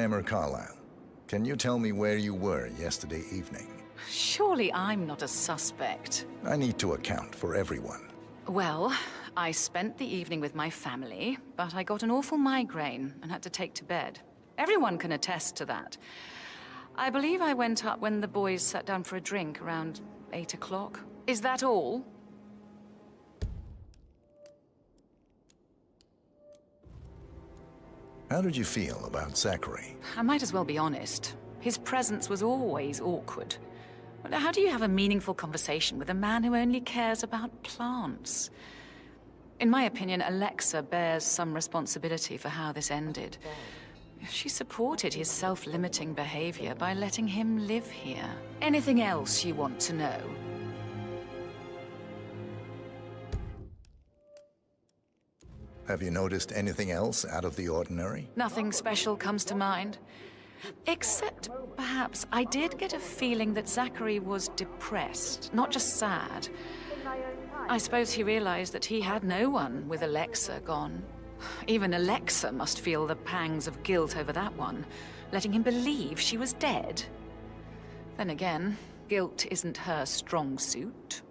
Emma Carlisle, can you tell me where you were yesterday evening? Surely I'm not a suspect. I need to account for everyone. Well, I spent the evening with my family, but I got an awful migraine and had to take to bed. Everyone can attest to that. I believe I went up when the boys sat down for a drink around 8 o'clock. Is that all? How did you feel about Zachary? I might as well be honest. His presence was always awkward. How do you have a meaningful conversation with a man who only cares about plants? In my opinion, Alexa bears some responsibility for how this ended. She supported his self-limiting behavior by letting him live here. Anything else you want to know? Have you noticed anything else out of the ordinary? Nothing special comes to mind. Except, perhaps, I did get a feeling that Zachary was depressed, not just sad. I suppose he realized that he had no one with Alexa gone. Even Alexa must feel the pangs of guilt over that one, letting him believe she was dead. Then again, guilt isn't her strong suit.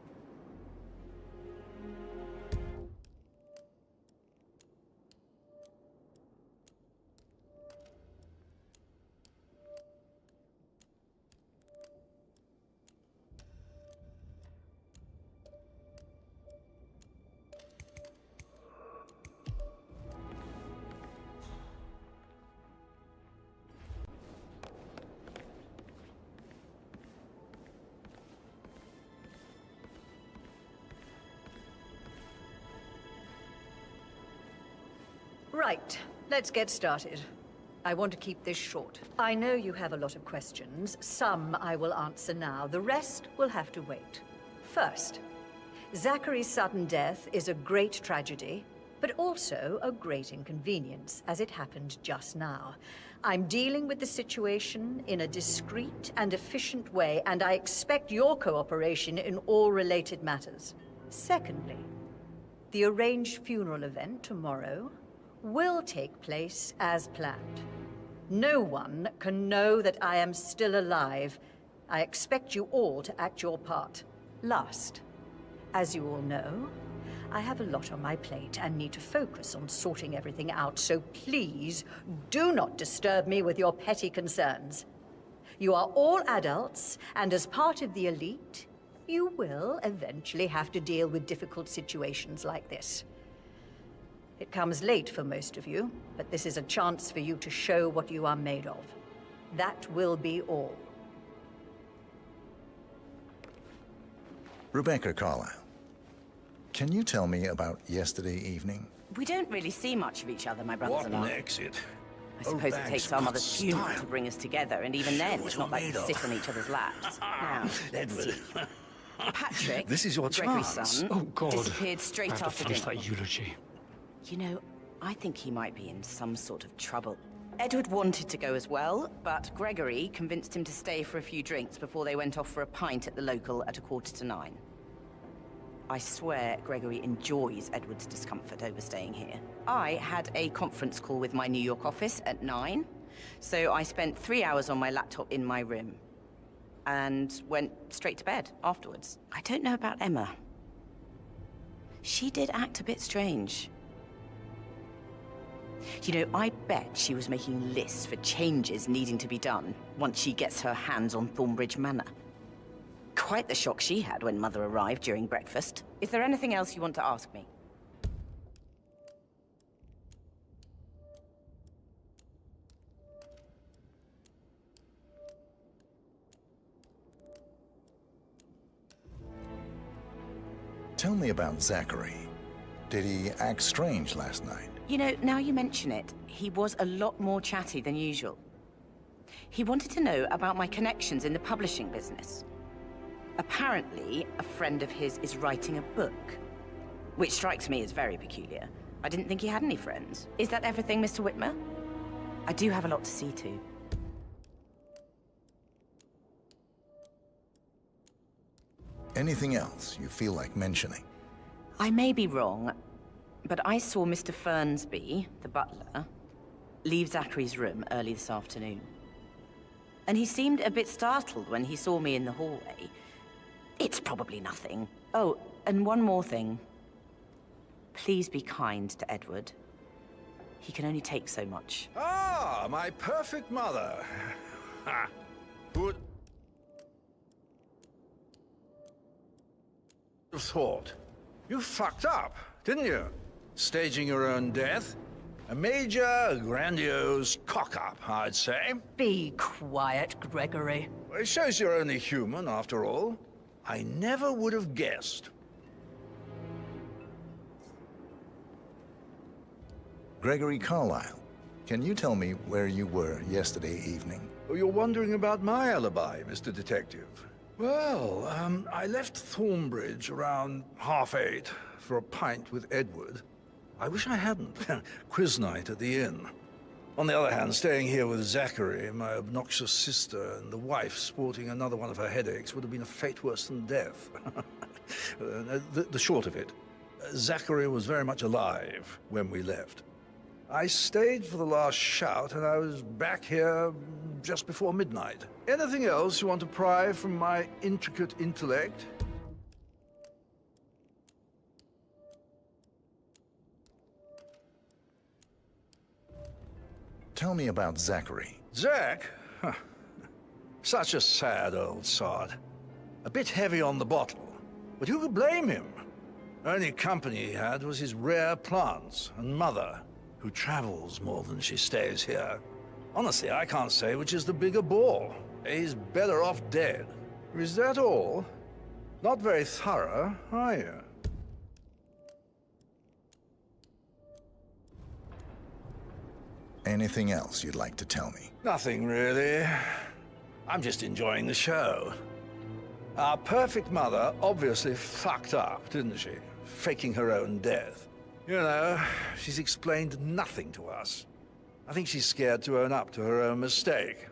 Right, let's get started. I want to keep this short. I know you have a lot of questions. Some I will answer now. The rest will have to wait. First, Zachary's sudden death is a great tragedy, but also a great inconvenience, as it happened just now. I'm dealing with the situation in a discreet and efficient way, and I expect your cooperation in all related matters. Secondly, the arranged funeral event tomorrow will take place as planned. No one can know that I am still alive. I expect you all to act your part. Last, as you all know, I have a lot on my plate and need to focus on sorting everything out, so please do not disturb me with your petty concerns. You are all adults, and as part of the elite, you will eventually have to deal with difficult situations like this. It comes late for most of you, but this is a chance for you to show what you are made of. That will be all. Rebecca Carlisle, can you tell me about yesterday evening? We don't really see much of each other, my brothers and I. What an exit. I suppose it takes our mother's funeral to bring us together, and even then, it's not like we sit on each other's laps. Now, let's see. Patrick, This is your Gregory's chance. son, Oh, God. disappeared straight I have to after finish dinner. that eulogy. You know, I think he might be in some sort of trouble. Edward wanted to go as well, but Gregory convinced him to stay for a few drinks before they went off for a pint at the local at 8:45. I swear Gregory enjoys Edward's discomfort over staying here. I had a conference call with my New York office at 9, so I spent 3 hours on my laptop in my room and went straight to bed afterwards. I don't know about Emma. She did act a bit strange. You know, I bet she was making lists for changes needing to be done once she gets her hands on Thornbridge Manor. Quite the shock she had when Mother arrived during breakfast. Is there anything else you want to ask me? Tell me about Zachary. Did he act strange last night? You know, now you mention it, he was a lot more chatty than usual. He wanted to know about my connections in the publishing business. Apparently, a friend of his is writing a book, which strikes me as very peculiar. I didn't think he had any friends. Is that everything, Mr. Whitmer? I do have a lot to see to. Anything else you feel like mentioning? I may be wrong, but I saw Mr. Fernsby, the butler, leave Zachary's room early this afternoon. And he seemed a bit startled when he saw me in the hallway. It's probably nothing. Oh, and one more thing. Please be kind to Edward. He can only take so much. Ah, my perfect mother. Ha. Who'd have thought? You fucked up, didn't you? Staging your own death? A major, grandiose cock-up, I'd say. Be quiet, Gregory. Well, it shows you're only human, after all. I never would have guessed. Gregory Carlyle, can you tell me where you were yesterday evening? Oh, you're wondering about my alibi, Mr. Detective. Well, I left Thornbridge around 8:30 for a pint with Edward. I wish I hadn't. Quiz night at the inn. On the other hand, staying here with Zachary, my obnoxious sister, and the wife sporting another one of her headaches would have been a fate worse than death. The short of it, Zachary was very much alive when we left. I stayed for the last shout, and I was back here just before midnight. Anything else you want to pry from my intricate intellect? Tell me about Zachary. Zach? Huh. Such a sad old sod. A bit heavy on the bottle, but who could blame him? Only company he had was his rare plants and mother, who travels more than she stays here. Honestly, I can't say which is the bigger bore. He's better off dead. Is that all? Not very thorough, are you? Anything else you'd like to tell me? Nothing really. I'm just enjoying the show. Our perfect mother obviously fucked up, didn't she? Faking her own death. You know, she's explained nothing to us. I think she's scared to own up to her own mistake.